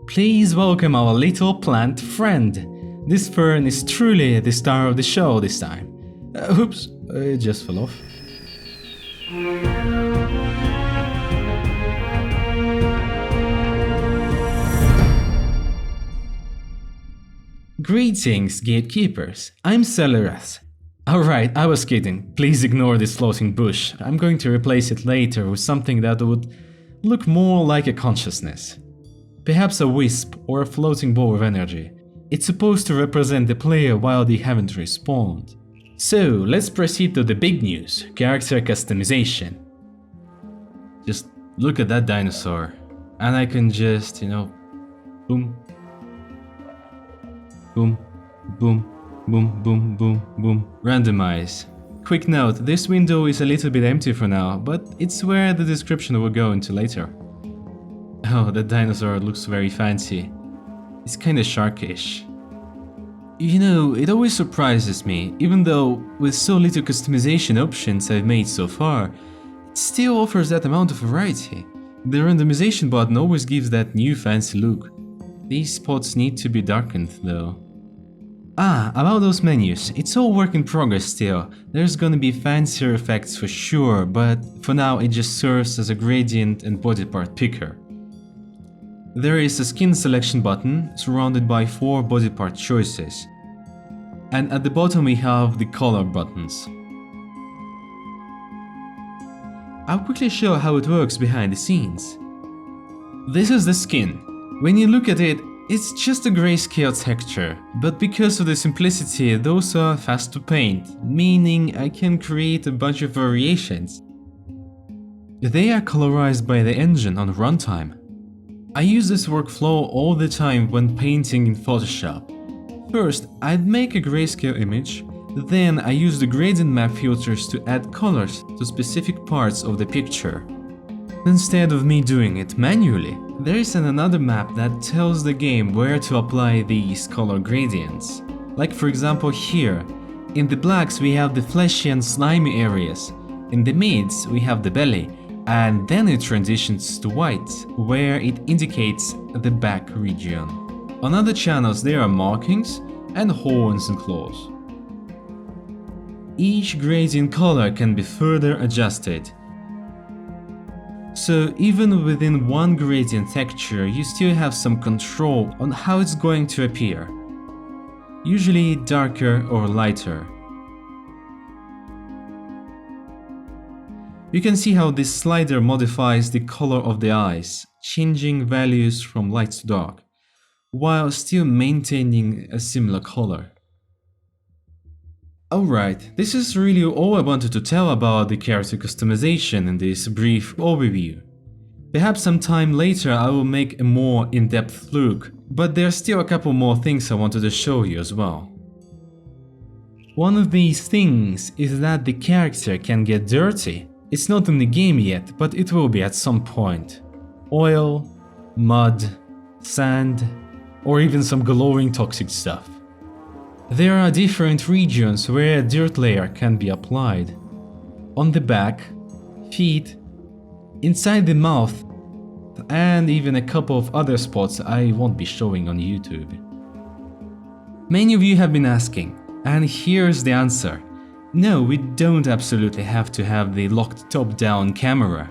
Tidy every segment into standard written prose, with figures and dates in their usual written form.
Please welcome our little plant friend. This fern is truly the star of the show this time. Oops, it just fell off. Greetings, gatekeepers. I'm Celerath. Alright, I was kidding. Please ignore this floating bush. I'm going to replace it later with something that would look more like a consciousness. Perhaps a wisp or a floating ball of energy. It's supposed to represent the player while they haven't respawned. So, let's proceed to the big news, character customization. Just look at that dinosaur. And I can just, boom. Boom, boom, boom, boom, boom, boom. Randomize. Quick note, this window is a little bit empty for now, but it's where the description will go into later. Oh, that dinosaur looks very fancy. It's kinda sharkish. It always surprises me, even though with so little customization options I've made so far, it still offers that amount of variety. The randomization button always gives that new fancy look. These spots need to be darkened though. About those menus, it's all work in progress still. There's gonna be fancier effects for sure, but for now it just serves as a gradient and body part picker. There is a skin selection button surrounded by 4 body part choices. And at the bottom we have the color buttons. I'll quickly show how it works behind the scenes. This is the skin. When you look at it, it's just a grayscale texture, but because of the simplicity, those are fast to paint, meaning I can create a bunch of variations. They are colorized by the engine on runtime. I use this workflow all the time when painting in Photoshop. First, I'd make a grayscale image, then I use the gradient map filters to add colors to specific parts of the picture. Instead of me doing it manually, there is another map that tells the game where to apply these color gradients. Like for example here, in the blacks we have the fleshy and slimy areas, in the mids we have the belly, and then it transitions to white, where it indicates the back region. On other channels there are markings and horns and claws. Each gradient color can be further adjusted. So even within one gradient texture, you still have some control on how it's going to appear. Usually darker or lighter. You can see how this slider modifies the color of the eyes, changing values from light to dark, while still maintaining a similar color. Alright, this is really all I wanted to tell about the character customization in this brief overview. Perhaps sometime later I will make a more in-depth look, but there's still a couple more things I wanted to show you as well. One of these things is that the character can get dirty. It's not in the game yet, but it will be at some point. Oil, mud, sand, or even some glowing toxic stuff. There are different regions where a dirt layer can be applied. On the back, feet, inside the mouth, and even a couple of other spots I won't be showing on YouTube. Many of you have been asking, and here's the answer. No, we don't absolutely have to have the locked top-down camera.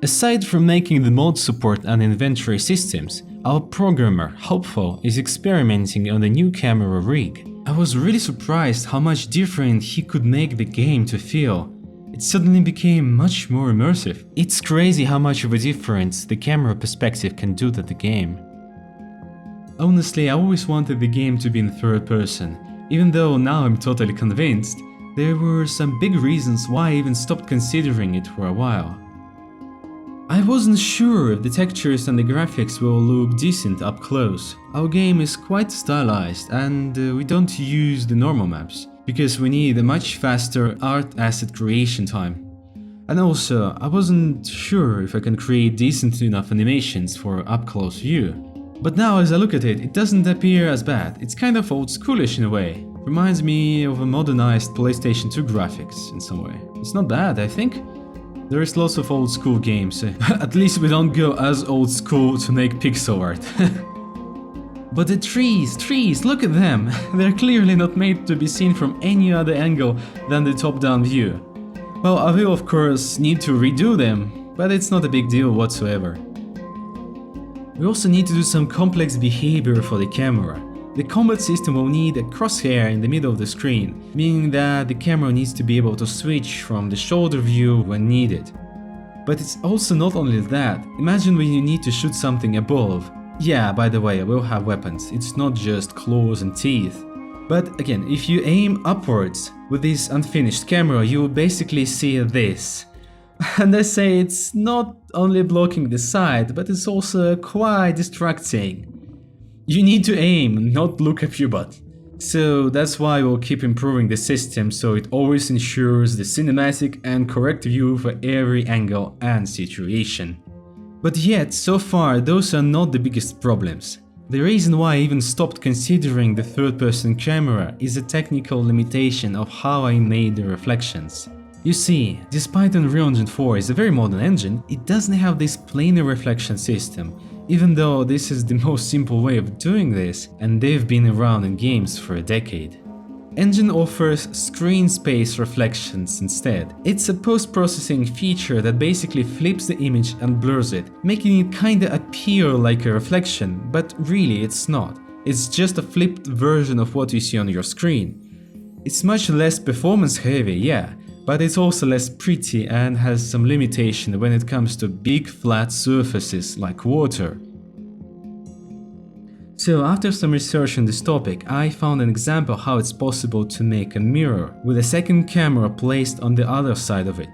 Aside from making the mod support and inventory systems, our programmer, Hopeful, is experimenting on the new camera rig. I was really surprised how much different he could make the game to feel. It suddenly became much more immersive. It's crazy how much of a difference the camera perspective can do to the game. Honestly, I always wanted the game to be in third person, even though now I'm totally convinced. There were some big reasons why I even stopped considering it for a while. I wasn't sure if the textures and the graphics will look decent up close. Our game is quite stylized and we don't use the normal maps, because we need a much faster art asset creation time. And also, I wasn't sure if I can create decent enough animations for up close view. But now as I look at it, it doesn't appear as bad. It's kind of old schoolish in a way. Reminds me of a modernized PlayStation 2 graphics in some way. It's not bad, I think. There is lots of old school games. At least we don't go as old school to make pixel art. But the trees, look at them! They're clearly not made to be seen from any other angle than the top-down view. Well, I will of course need to redo them, but it's not a big deal whatsoever. We also need to do some complex behavior for the camera. The combat system will need a crosshair in the middle of the screen, meaning that the camera needs to be able to switch from the shoulder view when needed. But it's also not only that. Imagine when you need to shoot something above. Yeah, by the way, I will have weapons, it's not just claws and teeth. But again, if you aim upwards with this unfinished camera, you will basically see this. And I say it's not only blocking the side, but it's also quite distracting. You need to aim, not look up your butt. So that's why we'll keep improving the system so it always ensures the cinematic and correct view for every angle and situation. But yet, so far, those are not the biggest problems. The reason why I even stopped considering the third-person camera is a technical limitation of how I made the reflections. You see, despite Unreal Engine 4 is a very modern engine, it doesn't have this planar reflection system, even though this is the most simple way of doing this, and they've been around in games for a decade. Engine offers screen space reflections instead. It's a post-processing feature that basically flips the image and blurs it, making it kinda appear like a reflection, but really it's not. It's just a flipped version of what you see on your screen. It's much less performance heavy, yeah, but it's also less pretty and has some limitation when it comes to big flat surfaces like water. So after some research on this topic, I found an example how it's possible to make a mirror with a second camera placed on the other side of it.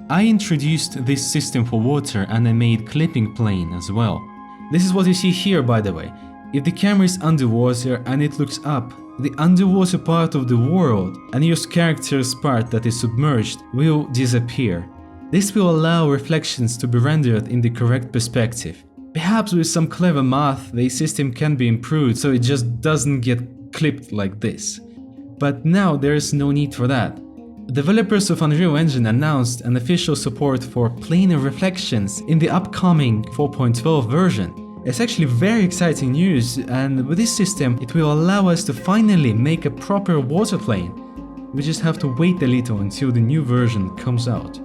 I introduced this system for water and I made clipping plane as well. This is what you see here, by the way. If the camera is underwater and it looks up, the underwater part of the world and your character's part that is submerged will disappear. This will allow reflections to be rendered in the correct perspective. Perhaps with some clever math, the system can be improved so it just doesn't get clipped like this. But now there is no need for that. Developers of Unreal Engine announced an official support for planar reflections in the upcoming 4.12 version. It's actually very exciting news, and with this system it will allow us to finally make a proper water plane. We just have to wait a little until the new version comes out.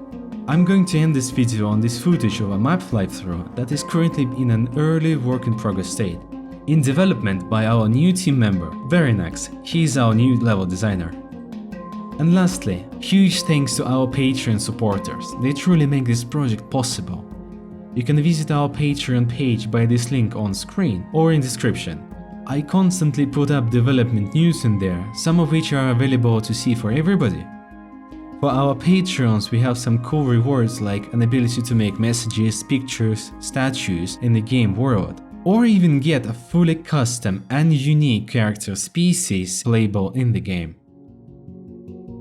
I'm going to end this video on this footage of a map flythrough that is currently in an early work in progress state, in development by our new team member, Verinax. He is our new level designer. And lastly, huge thanks to our Patreon supporters, they truly make this project possible. You can visit our Patreon page by this link on screen or in description. I constantly put up development news in there, some of which are available to see for everybody. For our Patreons, we have some cool rewards like an ability to make messages, pictures, statues in the game world, or even get a fully custom and unique character species playable in the game.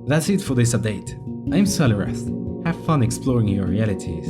That's it for this update. I'm Solirath. Have fun exploring your realities.